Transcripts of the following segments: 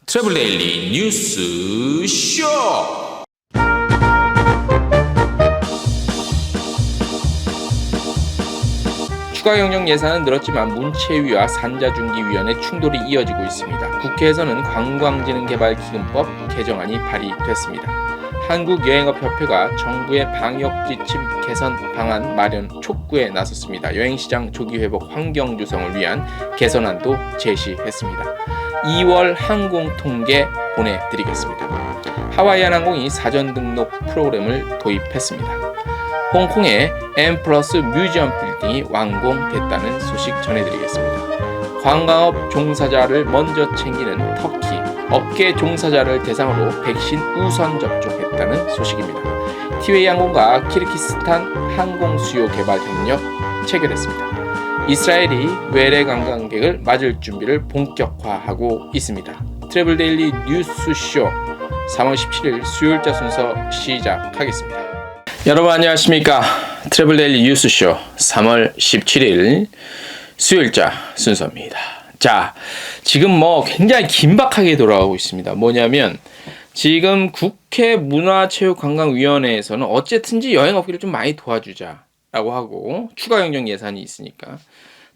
트래블 데일리 뉴스 쇼. 추가 경정 예산은 늘었지만 문체위와 산자중기위원회 충돌이 이어지고 있습니다. 국회에서는 관광진흥개발기금법 개정안이 발의됐습니다. 한국여행업협회가 정부의 방역지침 개선 방안 마련 촉구에 나섰습니다. 여행시장 조기회복 환경 조성을 위한 개선안도 제시했습니다. 2월 항공통계 보내드리겠습니다. 하와이안 항공이 사전 등록 프로그램을 도입했습니다. 홍콩의 M+ 뮤지엄 빌딩이 완공됐다는 소식 전해드리겠습니다. 관광업 종사자를 먼저 챙기는 터키, 업계 종사자를 대상으로 백신 우선 접종했다는 소식입니다. 티웨이 항공과 키르기스탄 항공 수요 개발 협력 체결했습니다. 이스라엘이 외래 관광객을 맞을 준비를 본격화하고 있습니다. 트래블 데일리 뉴스쇼 3월 17일 수요일자 순서 시작하겠습니다. 여러분 안녕하십니까? 트래블 데일리 뉴스쇼 3월 17일 수요일자 순서입니다. 자, 지금 굉장히 긴박하게 돌아가고 있습니다. 뭐냐면 지금 국회 문화체육관광위원회에서는 어쨌든지 여행업계를 좀 많이 도와주자라고 하고 추가 경정 예산이 있으니까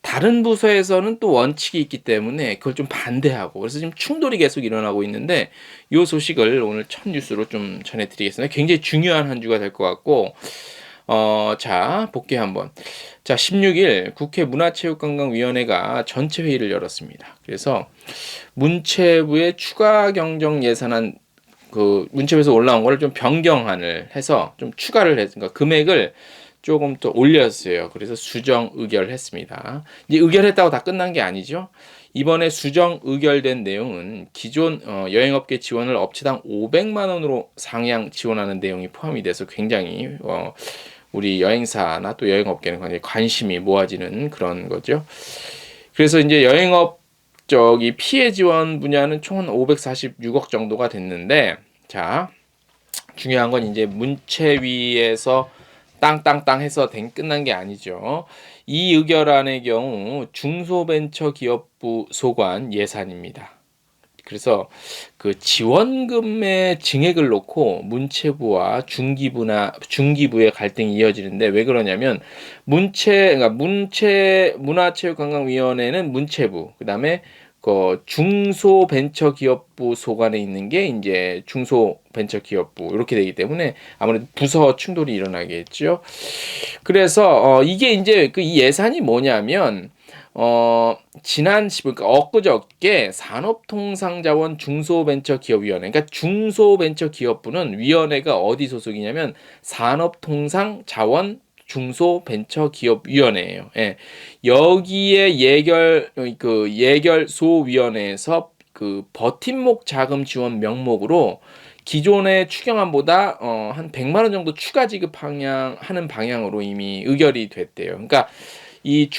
다른 부서에서는 또 원칙이 있기 때문에 그걸 좀 반대하고 그래서 지금 충돌이 계속 일어나고 있는데 이 소식을 오늘 첫 뉴스로 좀 전해드리겠습니다. 굉장히 중요한 한 주가 될 것 같고 자 볼게요 한번. 자 16일 국회 문화체육관광위원회가 전체 회의를 열었습니다. 그래서 문체부의 추가 경정 예산안 문체부에서 올라온 거를 좀 변경안을 해서 좀 추가를 했으니까 금액을 조금 더 올렸어요. 그래서 수정 의결했습니다. 이제 의결했다고 다 끝난 게 아니죠. 이번에 수정 의결된 내용은 기존 여행업계 지원을 업체당 500만 원으로 상향 지원하는 내용이 포함이 돼서 굉장히 우리 여행사나 또 여행업계는 굉장히 관심이 모아지는 그런 거죠. 그래서 이제 여행업 피해 지원 분야는 총 546억 정도가 됐는데, 자 중요한 건 이제 문체위에서 땅땅땅 해서 끝난 게 아니죠. 이 의결안의 경우 중소벤처기업부 소관 예산입니다. 그래서 그 지원금의 증액을 놓고 문체부와 중기부의 갈등이 이어지는데 왜 그러냐면 문화체육관광위원회는 문체부, 그다음에 그 중소벤처기업부 소관에 있는 게 이제 중소벤처기업부 이렇게 되기 때문에 아무래도 부서 충돌이 일어나겠죠. 그래서 이게 이제 이 예산이 뭐냐면 그러니까 엊그저께 산업통상자원 중소벤처기업위원회, 그러니까 중소벤처기업부는 위원회가 어디 소속이냐면 산업통상자원 중소벤처기업위원회예요. 예. 여기에 예결소위원회에서 그 버팀목 자금 지원 명목으로 기존의 추경안보다 한 100만 원 정도 추가 지급하는 방향으로 이미 의결이 됐대요. 그러니까 이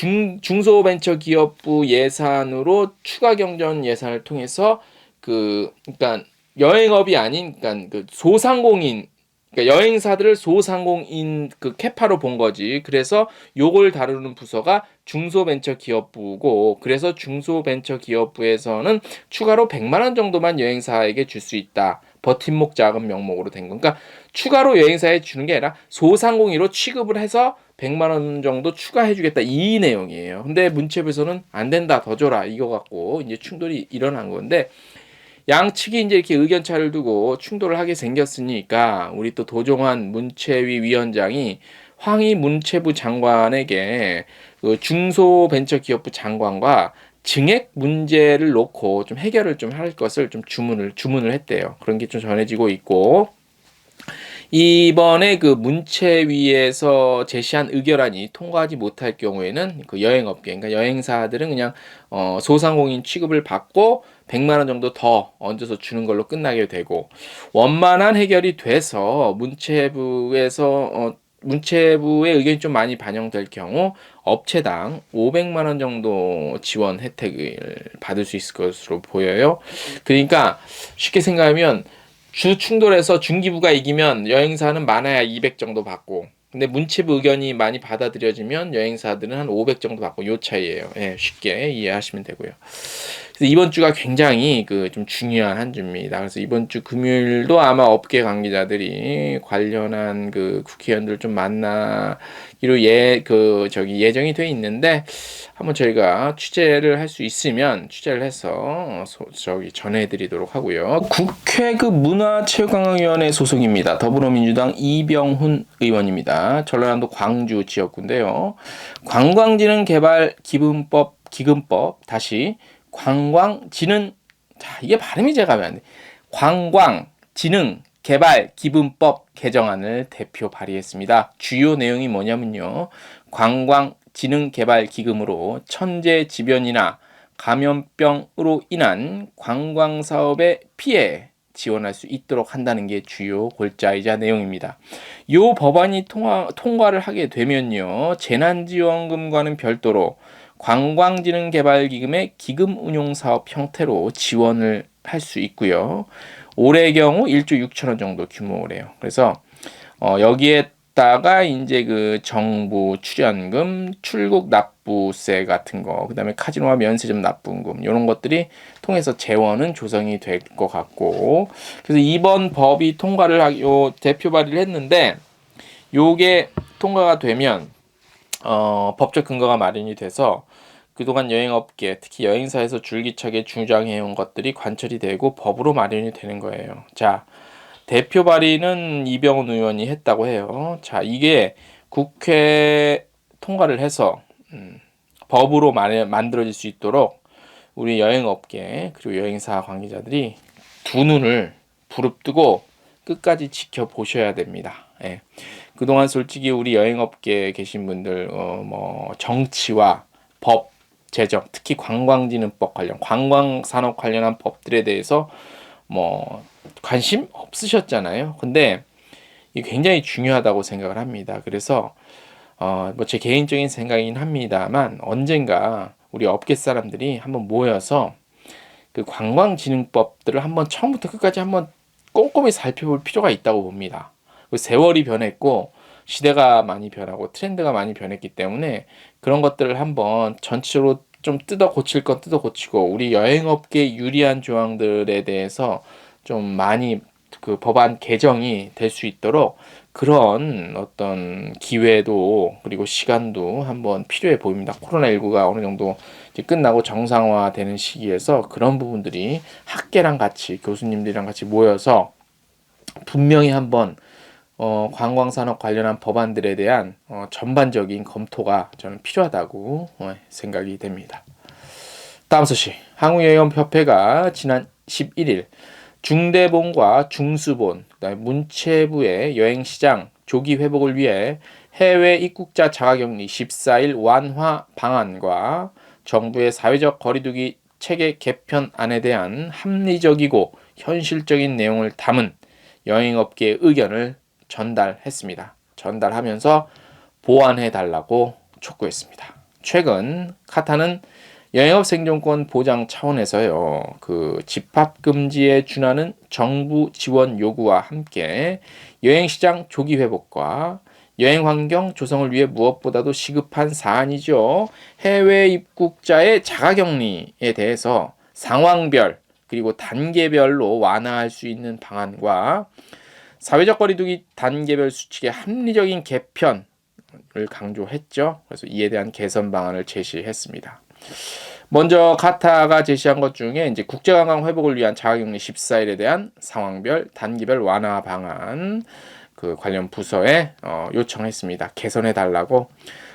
중소벤처기업부 예산으로 추가 경정 예산을 통해서 그러니까 여행업이 아닌 그러니까 소상공인, 그러니까 여행사들을 소상공인 캐파로 본 거지. 그래서 요걸 다루는 부서가 중소벤처기업부고, 그래서 중소벤처기업부에서는 추가로 100만 원 정도만 여행사에게 줄 수 있다. 버팀목 자금 명목으로 된 거. 그러니까 추가로 여행사에 주는 게 아니라 소상공인으로 취급을 해서 100만 원 정도 추가해 주겠다, 이 내용이에요. 근데 문체부에서는 안 된다, 더 줘라, 이거 갖고 이제 충돌이 일어난 건데, 양측이 이제 이렇게 의견차를 두고 충돌을 하게 생겼으니까 우리 또 도종환 문체위 위원장이 황희 문체부 장관에게 그 중소벤처기업부 장관과 증액 문제를 놓고 좀 해결을 좀 할 것을 좀 주문을 했대요. 그런 게 좀 전해지고 있고, 이번에 그 문체위에서 제시한 의결안이 통과하지 못할 경우에는 그 여행업계, 그러니까 여행사들은 그냥 소상공인 취급을 받고 100만 원 정도 더 얹어서 주는 걸로 끝나게 되고, 원만한 해결이 돼서 문체부의 의견이 좀 많이 반영될 경우 업체당 500만 원 정도 지원 혜택을 받을 수 있을 것으로 보여요. 그러니까 쉽게 생각하면 주 충돌에서 중기부가 이기면 여행사는 많아야 200 정도 받고, 근데 문체부 의견이 많이 받아들여지면 여행사들은 한 500 정도 받고, 요 차이예요. 예, 쉽게 이해하시면 되고요. 그래서 이번 주가 굉장히 좀 중요한 한 주입니다. 그래서 이번 주 금요일도 아마 업계 관계자들이 관련한 국회의원들 좀 만나기로 예정이 돼 있는데, 한번 저희가 취재를 할 수 있으면 취재를 해서 전해드리도록 하고요. 국회 문화체육관광위원회 소속입니다. 더불어민주당 이병훈 의원입니다. 전라남도 광주 지역구인데요. 관광진흥개발기금법 다시 관광진흥, 이게 발음이 제가 안 돼. 관광진흥개발기금법 개정안을 대표 발의했습니다. 주요 내용이 뭐냐면요. 관광진흥개발기금으로 천재지변이나 감염병으로 인한 관광사업의 피해 지원할 수 있도록 한다는 게 주요 골자이자 내용입니다. 이 법안이 통과를 하게 되면요. 재난지원금과는 별도로 관광진흥개발기금의 기금 운용사업 형태로 지원을 할 수 있고요. 올해 경우 1조 6천원 정도 규모래요. 그래서 여기에다가 이제 정부 출연금, 출국 납부세 같은 거, 그다음에 카지노와 면세점 납부금 이런 것들이 통해서 재원은 조성이 될 것 같고, 그래서 이번 법이 대표 발의를 했는데, 요게 통과가 되면 법적 근거가 마련이 돼서 그동안 여행업계, 특히 여행사에서 줄기차게 주장해온 것들이 관철이 되고 법으로 마련이 되는 거예요. 자, 대표 발의는 이병훈 의원이 했다고 해요. 자, 이게 국회 통과를 해서 법으로 만들어질 수 있도록 우리 여행업계 그리고 여행사 관계자들이 두 눈을 부릅뜨고 끝까지 지켜보셔야 됩니다. 예. 그동안 솔직히 우리 여행업계에 계신 분들 정치와 법, 제정, 특히 관광진흥법 관광산업 관련한 법들에 대해서 관심 없으셨잖아요. 근데 이게 굉장히 중요하다고 생각을 합니다. 그래서 제 개인적인 생각이긴 합니다만, 언젠가 우리 업계 사람들이 한번 모여서 관광진흥법들을 한번 처음부터 끝까지 한번 꼼꼼히 살펴볼 필요가 있다고 봅니다. 세월이 변했고 시대가 많이 변하고 트렌드가 많이 변했기 때문에 그런 것들을 한번 전체적으로 좀 뜯어 고칠 건 뜯어 고치고, 우리 여행업계 유리한 조항들에 대해서 좀 많이 법안 개정이 될 수 있도록 그런 어떤 기회도 그리고 시간도 한번 필요해 보입니다. 코로나19가 어느 정도 이제 끝나고 정상화되는 시기에서 그런 부분들이 학계랑 같이, 교수님들이랑 같이 모여서 분명히 한번 관광산업 관련한 법안들에 대한 전반적인 검토가 저는 필요하다고 생각이 됩니다. 다음 소식, 한국여행협회가 지난 11일 중대본과 중수본, 그다음에 문체부의 여행시장 조기 회복을 위해 해외 입국자 자가격리 14일 완화 방안과 정부의 사회적 거리두기 체계 개편안에 대한 합리적이고 현실적인 내용을 담은 여행업계의 의견을 전달했습니다. 전달하면서 보완해달라고 촉구했습니다. 최근 카타는 여행업 생존권 보장 차원에서요, 집합금지에 준하는 정부 지원 요구와 함께 여행시장 조기 회복과 여행 환경 조성을 위해 무엇보다도 시급한 사안이죠. 해외 입국자의 자가격리에 대해서 상황별 그리고 단계별로 완화할 수 있는 방안과 사회적 거리두기 단계별 수칙의 합리적인 개편을 강조했죠. 그래서 이에 대한 개선 방안을 제시했습니다. 먼저 카타가 제시한 것 중에 이제 국제관광 회복을 위한 자가격리 14일에 대한 상황별 단계별 완화 방안, 관련 부서에 요청했습니다. 개선해 달라고.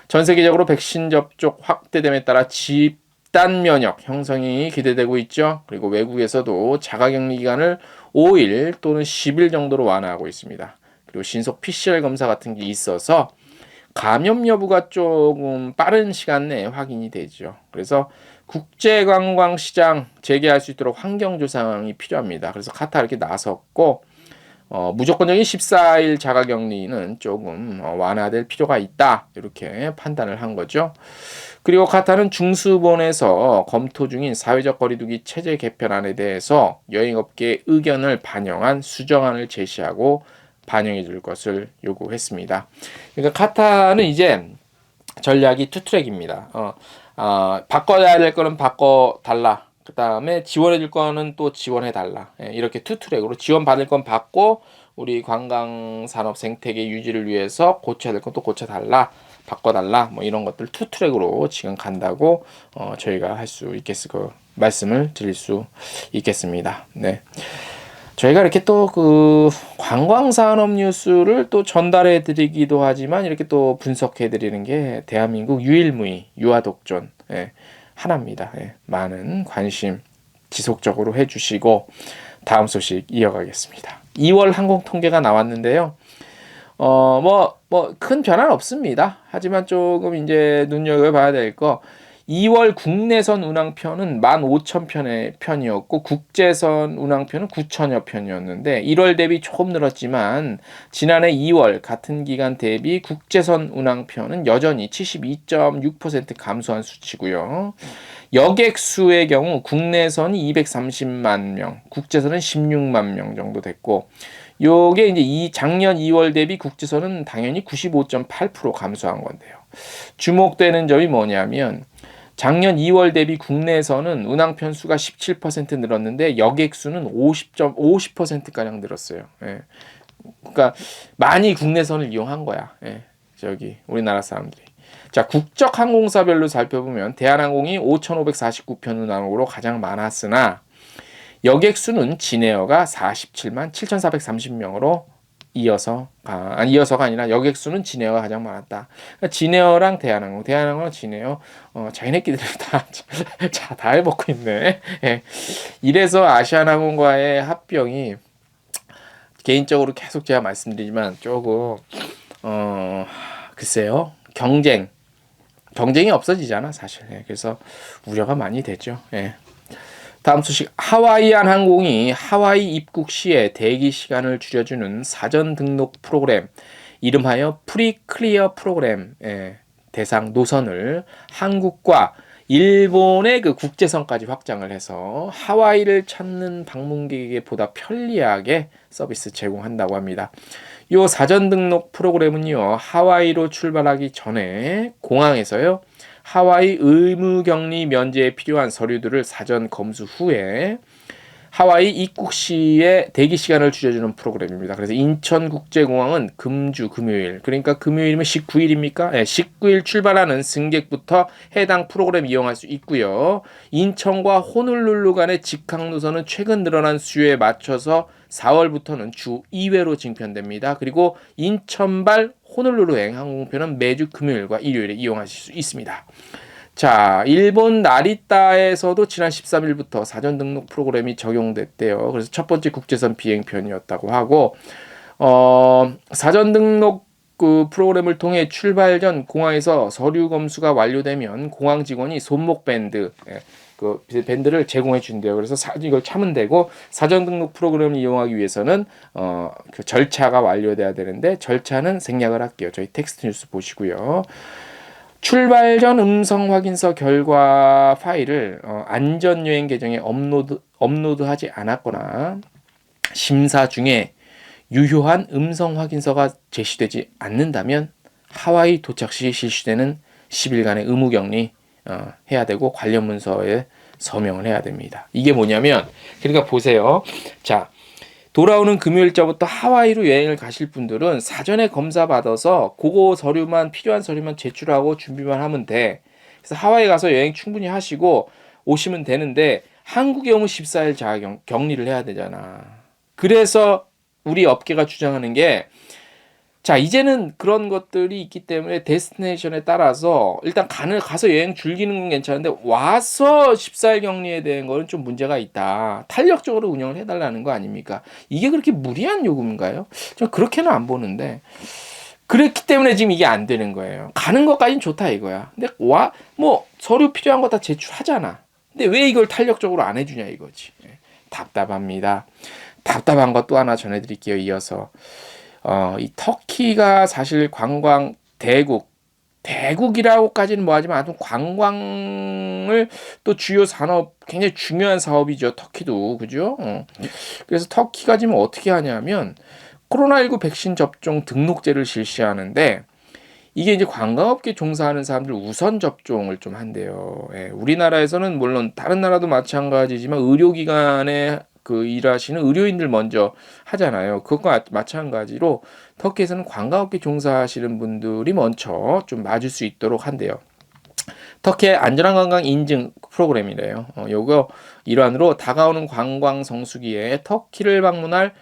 전 세계적으로 백신 접종 확대됨에 따라 집단 면역 형성이 기대되고 있죠. 그리고 외국에서도 자가격리 기간을 5일 또는 10일 정도로 완화하고 있습니다. 그리고 신속 PCR 검사 같은 게 있어서 감염 여부가 조금 빠른 시간 내에 확인이 되죠. 그래서 국제관광시장 재개할 수 있도록 환경조성이 필요합니다. 그래서 카타 이렇게 나섰고, 무조건적인 14일 자가격리는 조금 완화될 필요가 있다, 이렇게 판단을 한 거죠. 그리고 카타는 중수본에서 검토 중인 사회적 거리두기 체제 개편안에 대해서 여행업계의 의견을 반영한 수정안을 제시하고 반영해 줄 것을 요구했습니다. 그러니까 카타는 이제 전략이 투트랙입니다. 바꿔야 될 거는 바꿔달라. 그 다음에 지원해 줄 거는 또 지원해 달라. 예, 이렇게 투 트랙으로 지원 받을 건 받고 우리 관광산업 생태계 유지를 위해서 고쳐야 될 건 또 고쳐 달라. 바꿔달라. 뭐 이런 것들 투 트랙으로 지금 간다고 저희가 할 수 그 말씀을 드릴 수 있겠습니다. 네. 저희가 이렇게 또 그 관광산업 뉴스를 또 전달해 드리기도 하지만 이렇게 또 분석해 드리는 게 대한민국 유일무이 유아독전 하나입니다. 많은 관심 지속적으로 해주시고 다음 소식 이어가겠습니다. 2월 항공 통계가 나왔는데요. 큰 변화는 없습니다. 하지만 조금 이제 눈여겨봐야 될 거, 2월 국내선 운항편은 15,000편의 편이었고 국제선 운항편은 9,000여 편이었는데 1월 대비 조금 늘었지만 지난해 2월 같은 기간 대비 국제선 운항편은 여전히 72.6% 감소한 수치고요. 여객 수의 경우 국내선이 230만 명, 국제선은 16만 명 정도 됐고 요게 이제 작년 2월 대비 국제선은 당연히 95.8% 감소한 건데요. 주목되는 점이 뭐냐면 작년 2월 대비 국내에서는 운항편 수가 17% 늘었는데 여객 수는 50%가량 늘었어요. 예. 그러니까 많이 국내선을 이용한 거야. 예. 우리나라 사람들이. 자, 국적 항공사별로 살펴보면 대한항공이 5,549편 운항으로 가장 많았으나 여객 수는 진에어가 47만 7,430명으로 이어서가 아니라 여객 수는 진에어가 가장 많았다. 그러니까 진에어랑 대한항공, 진에어 자기네끼리 다 해먹고 있네. 예. 이래서 아시아나항공과의 합병이 개인적으로 계속 제가 말씀드리지만 조금 글쎄요, 경쟁이 없어지잖아 사실. 예. 그래서 우려가 많이 되죠. 예. 다음 소식, 하와이안 항공이 하와이 입국 시에 대기 시간을 줄여주는 사전 등록 프로그램, 이름하여 프리클리어 프로그램 대상 노선을 한국과 일본의 그 국제선까지 확장을 해서 하와이를 찾는 방문객에게 보다 편리하게 서비스 제공한다고 합니다. 이 사전 등록 프로그램은요, 하와이로 출발하기 전에 공항에서요, 하와이 의무격리 면제에 필요한 서류들을 사전 검수 후에 하와이 입국 시에 대기 시간을 줄여주는 프로그램입니다. 그래서 인천국제공항은 금주 금요일, 그러니까 금요일이면 19일입니까? 네, 19일 출발하는 승객부터 해당 프로그램 이용할 수 있고요. 인천과 호놀룰루 간의 직항 노선은 최근 늘어난 수요에 맞춰서 4월부터는 주 2회로 증편됩니다. 그리고 인천발 호놀룰루행 항공편은 매주 금요일과 일요일에 이용하실 수 있습니다. 자, 일본 나리타에서도 지난 13일부터 사전 등록 프로그램이 적용됐대요. 그래서 첫 번째 국제선 비행편이었다고 하고, 사전 등록 그 프로그램을 통해 출발 전 공항에서 서류 검수가 완료되면 공항 직원이 손목 밴드, 그 밴드를 제공해 준대요. 그래서 이걸 차면 되고, 사전 등록 프로그램을 이용하기 위해서는 그 절차가 완료돼야 되는데 절차는 생략을 할게요. 저희 텍스트 뉴스 보시고요. 출발 전 음성 확인서 결과 파일을 안전여행 계정에 업로드하지 않았거나 심사 중에 유효한 음성 확인서가 제시되지 않는다면 하와이 도착 시 실시되는 10일간의 의무격리 해야 되고 관련 문서에 서명을 해야 됩니다. 이게 뭐냐면, 그러니까 보세요. 자, 돌아오는 금요일자부터 하와이로 여행을 가실 분들은 사전에 검사 받아서 그거 필요한 서류만 제출하고 준비만 하면 돼. 그래서 하와이 가서 여행 충분히 하시고 오시면 되는데 한국에 오면 14일 자가 격리를 해야 되잖아. 그래서 우리 업계가 주장하는 게, 자, 이제는 그런 것들이 있기 때문에 데스티네이션에 따라서 일단 가서 여행 즐기는 건 괜찮은데 와서 14일 격리에 대한 거는 좀 문제가 있다. 탄력적으로 운영을 해달라는 거 아닙니까? 이게 그렇게 무리한 요구인가요? 저 그렇게는 안 보는데, 그렇기 때문에 지금 이게 안 되는 거예요. 가는 것까지는 좋다 이거야. 근데 서류 필요한 거 다 제출하잖아. 근데 왜 이걸 탄력적으로 안 해주냐 이거지. 답답합니다. 답답한 것 또 하나 전해드릴게요. 이어서. 이 터키가 사실 관광 대국이라고까지는 뭐하지만 아무튼 관광을 또 주요 산업, 굉장히 중요한 사업이죠. 터키도, 그죠? 그래서 터키가 지금 어떻게 하냐면 코로나19 백신 접종 등록제를 실시하는데 이게 이제 관광업계 종사하는 사람들 우선 접종을 좀 한대요. 예, 우리나라에서는 물론 다른 나라도 마찬가지지만 의료기관에 그 일하시는 의료인들 먼저 하잖아요. 그것과 마찬가지로 터키에서는 관광업계 종사하시는 분들이 먼저 좀 맞을 수 있도록 한대요. 터키의 안전한 관광 인증 프로그램이래요. 요거 일환으로 다가오는 관광 성수기에 터키를 방문할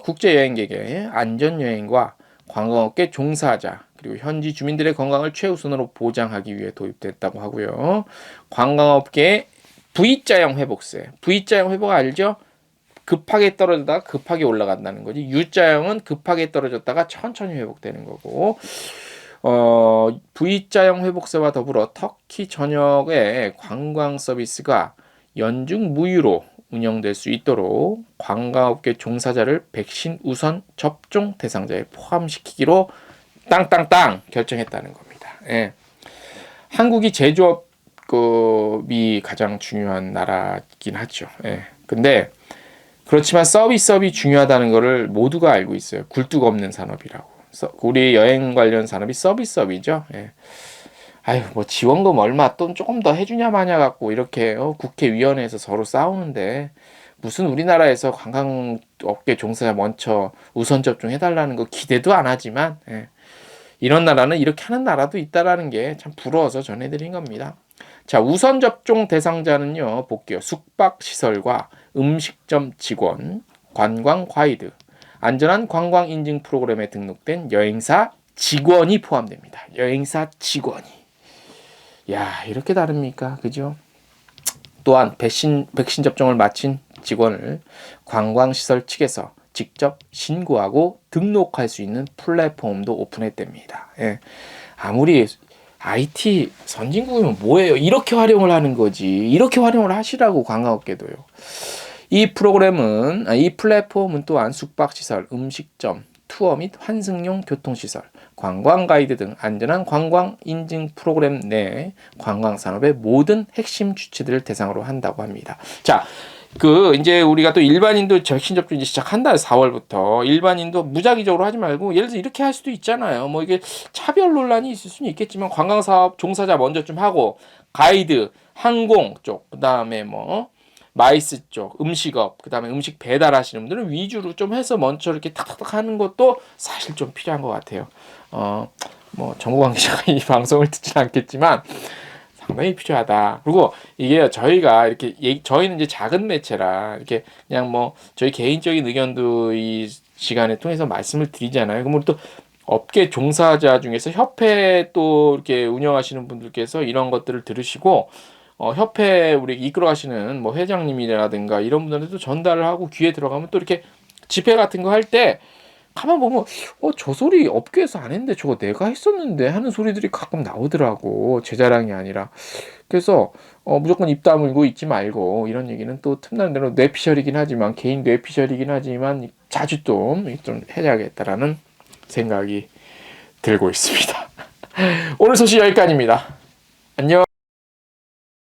국제 여행객의 안전 여행과 관광업계 종사자 그리고 현지 주민들의 건강을 최우선으로 보장하기 위해 도입됐다고 하고요. 관광업계의 V자형 회복세. V자형 회복 알죠? 급하게 떨어졌다가 급하게 올라간다는 거지. U자형은 급하게 떨어졌다가 천천히 회복되는 거고. V자형 회복세와 더불어 터키 전역의 관광 서비스가 연중 무휴로 운영될 수 있도록 관광업계 종사자를 백신 우선 접종 대상자에 포함시키기로 땅땅땅 결정했다는 겁니다. 예. 한국이 제조업이 가장 중요한 나라이긴 하죠. 예. 근데 그렇지만 서비스업이 중요하다는 것을 모두가 알고 있어요. 굴뚝 없는 산업이라고. 우리 여행 관련 산업이 서비스업이죠. 예. 아유, 뭐 지원금 얼마 또 조금 더 해주냐 마냐 갖고 이렇게 국회위원회에서 서로 싸우는데 무슨 우리나라에서 관광업계 종사자 먼저 우선 접종해달라는 거 기대도 안 하지만 예. 이런 나라는 이렇게 하는 나라도 있다라는 게 참 부러워서 전해드린 겁니다. 자, 우선 접종 대상자는요, 볼게요. 숙박시설과 음식점 직원, 관광 가이드, 안전한 관광 인증 프로그램에 등록된 여행사 직원이 포함됩니다. 여행사 직원이. 야, 이렇게 다릅니까? 그죠? 또한 백신 접종을 마친 직원을 관광시설 측에서 직접 신고하고 등록할 수 있는 플랫폼도 오픈했답니다. 예. 아무리 IT 선진국이면 뭐예요? 이렇게 활용을 하는 거지. 이렇게 활용을 하시라고 관광업계도요. 이 플랫폼은 또한 숙박시설, 음식점, 투어 및 환승용 교통시설, 관광 가이드 등 안전한 관광 인증 프로그램 내 관광 산업의 모든 핵심 주체들을 대상으로 한다고 합니다. 자, 이제 우리가 또 일반인도 백신 접종 이제 시작한다. 4월부터. 일반인도 무작위적으로 하지 말고, 예를 들어 이렇게 할 수도 있잖아요. 뭐 이게 차별 논란이 있을 수는 있겠지만, 관광사업 종사자 먼저 좀 하고, 가이드, 항공 쪽, 그 다음에 뭐, 마이스 쪽, 음식업, 그 다음에 음식 배달하시는 분들은 위주로 좀 해서 먼저 이렇게 탁탁탁 하는 것도 사실 좀 필요한 것 같아요. 뭐, 정부 관계자가 이 방송을 듣지는 않겠지만, 상당히 필요하다. 그리고 이게 저희가 이렇게 저희는 이제 작은 매체라 이렇게 그냥 뭐 저희 개인적인 의견도 이 시간에 통해서 말씀을 드리잖아요. 그럼 우리 또 업계 종사자 중에서 협회 또 이렇게 운영하시는 분들께서 이런 것들을 들으시고 협회 우리 이끌어가시는 뭐 회장님이라든가 이런 분들한테도 전달을 하고 귀에 들어가면 또 이렇게 집회 같은 거 할 때 가만 보면 저 소리 업계에서 안 했는데 저거 내가 했었는데 하는 소리들이 가끔 나오더라고. 제 자랑이 아니라. 그래서 무조건 입 다물고 있지 말고 이런 얘기는 또 틈나는 대로 뇌피셜이긴 하지만 개인 뇌피셜이긴 하지만 자주 좀 해야겠다라는 생각이 들고 있습니다. 오늘 소식 여기까지입니다. 안녕.